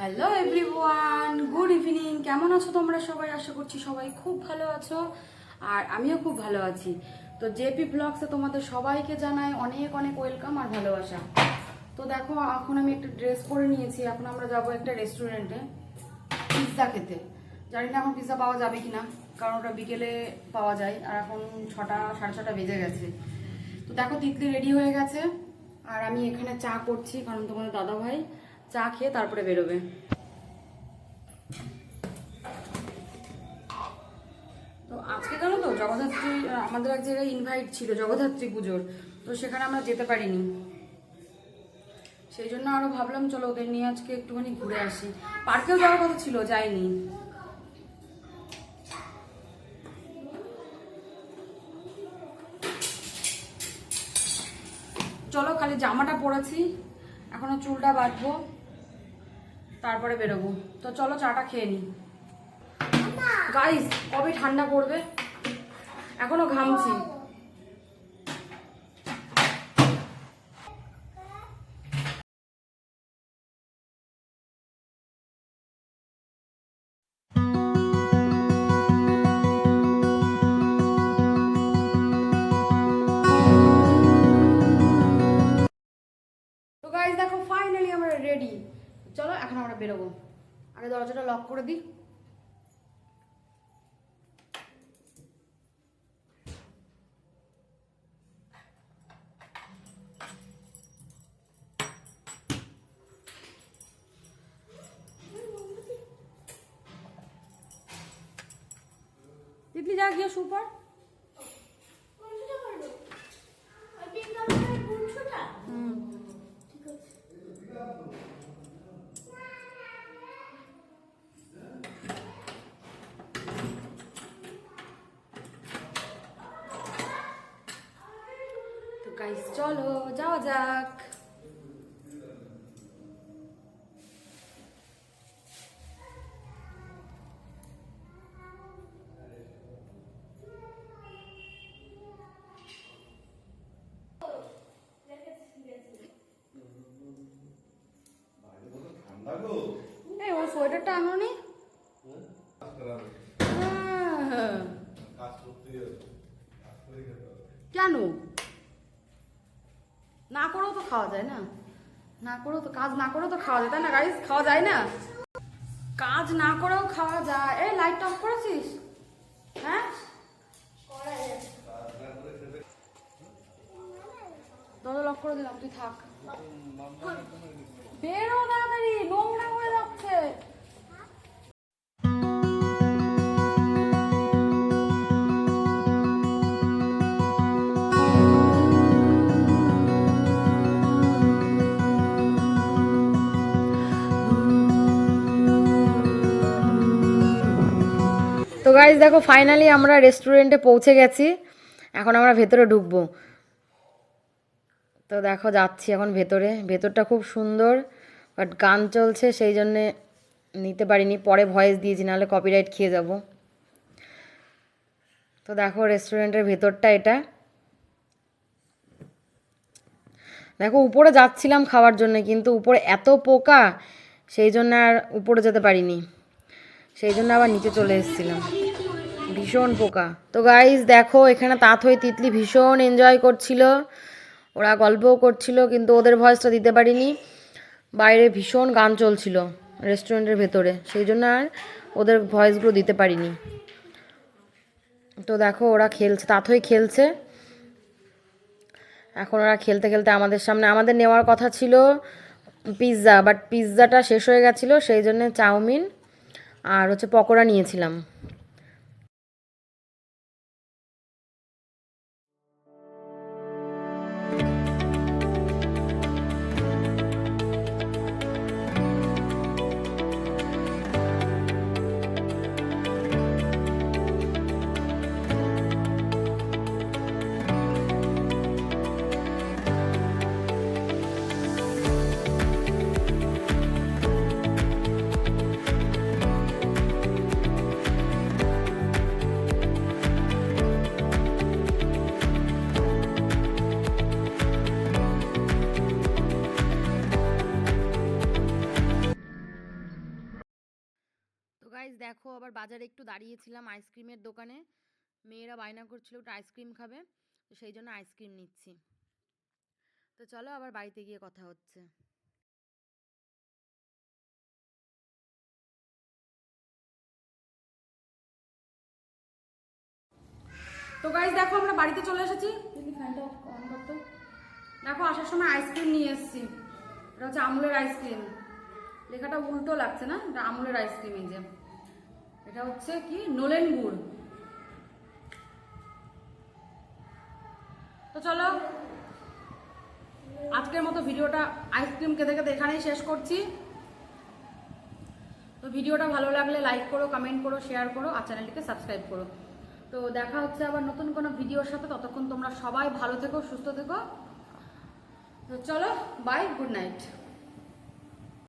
Hello everyone, good evening. কেমন আছো তোমরা সবাই? আশা করছি সবাই খুব ভালো আছো, আর আমিও খুব ভালো আছি। তো জেপি ব্লগসে তোমাদের সবাইকে জানাই অনেক অনেক ওয়েলকাম আর ভালোবাসা। তো দেখো, এখন আমি একটা ড্রেস পরে নিয়েছি। এখন আমরা যাবো একটা রেস্টুরেন্টে পিৎজা খেতে। জানি না এখন পিৎজা পাওয়া যাবে কিনা, কারণ ওটা বিকেলে পাওয়া যায়, আর এখন 6টা সাড়ে 6টা বেজে গেছে। তো দেখো, তিতলি রেডি হয়ে গেছে, আর আমি এখানে চা করছি, কারণ তোমাদের দাদা ভাই চা খেয়ে তারপরে বেরোবে। তো আজকে জানো তো, জগদ্ধাত্রী আমাদের এক জায়গায় ইনভাইট ছিল জগদ্ধাত্রী পুজোর, তো সেখানে আমরা যেতে পারিনি। সেই জন্য আরো ভাবলাম চলো ওদের নিয়ে আজকে একটুখানি ঘুরে আসি। পার্কেও যাওয়ার কথা ছিল, যাইনি। চলো, খালি জামাটা পরেছি, এখনো চুলটা বাঁধবো, তারপরে বেরোবো। তো চলো চাটা খেয়ে নিই। গাইস, কবে ঠান্ডা পড়বে? এখনো ঘামছি। তো গাইস দেখো, ফাইনালি আমরা রেডি। চলো এখন আমরা বেরোবো। আগে দরজাটা লক করে দিই। তিতলি যা, গিয়ে সুপার। তো গাইস চলো যাওয়া যাক। এই ও সোয়েটারটা আনোনি? কেন? না করেও তো খাওয়া যায় না? না করেও তো, কাজ না করেও তো খাওয়া যায়, তাই না গাইস? খাওয়া যায় না? কাজ না করেও খাওয়া যায়। এই লাইটটা অফ করেছিস? হ্যাঁ, দরজা লক করে দিলাম, তুই থাক। বেরো তাড়াতাড়ি, নোংরা হয়ে যাচ্ছে। তো গাইস দেখো, ফাইনালি আমরা রেস্টুরেন্টে পৌঁছে গেছি। এখন আমরা ভেতরে ঢুকবো। তো দেখো, যাচ্ছি এখন ভেতরে। ভেতরটা খুব সুন্দর, বাট গান চলছে সেই জন্যে নিতে পারিনি, পরে ভয়েস দিয়েছি, নাহলে কপিরাইট খেয়ে যাব। তো দেখো রেস্টুরেন্টের ভেতরটা এটা। দেখো, উপরে যাচ্ছিলাম খাওয়ার জন্য, কিন্তু উপরে এত পোকা, সেই জন্য আর উপরে যেতে পারিনি। সেই জন্য আবার নিচে চলে এসেছিলাম। ভীষণ পোকা। তো গাইস দেখো, এখানে তাথই তিতলি ভীষণ এনজয় করছিল, ওরা গল্পও করছিল, কিন্তু ওদের ভয়েসটা দিতে পারিনি। বাইরে ভীষণ গান চলছিল রেস্টুরেন্টের ভেতরে, সেই জন্য আর ওদের ভয়েসগুলো দিতে পারিনি। তো দেখো ওরা খেলছে, তাথই খেলছে। এখন ওরা খেলতে খেলতে আমাদের সামনে, আমাদের নেওয়ার কথা ছিল পিৎজা, বাট পিৎজাটা শেষ হয়ে গেছিলো, সেই জন্য চাউমিন আর হচ্ছে পকোড়া নিয়েছিলাম। গাইস দেখো আবার বাজারে একটু দাঁড়িয়েছিলাম আইসক্রিমের দোকানে, মেয়েরা বায়না করছিল একটু আইসক্রিম খাবে, তো সেই জন্য আইসক্রিম নিচ্ছি। তো চলো আবার বাড়িতে গিয়ে কথা হচ্ছে। তো গাইস দেখো আমরা বাড়িতে চলে এসেছি, যদি ফ্যানটা অন করতো। দেখো আসার সময় আইসক্রিম নিয়ে এসেছি, এটা হচ্ছে আমুলের আইসক্রিম, লেখাটা উল্টো লাগছে না, এটা আমুলের আইসক্রিম। এই যে এটা হচ্ছে কি নলেন গুড়। তো চলো আজকের মতো ভিডিওটা আইসক্রিম খেতে খেতে এখানেই শেষ করছি। তো ভিডিওটা ভালো লাগলে লাইক করো, কমেন্ট করো, শেয়ার করো আর চ্যানেলটিকে সাবস্ক্রাইব করো। তো দেখা হচ্ছে আবার নতুন কোনো ভিডিওর সাথে, ততক্ষণ তোমরা সবাই ভালো থেকো, সুস্থ থেকো। তো চলো বাই, গুড নাইট।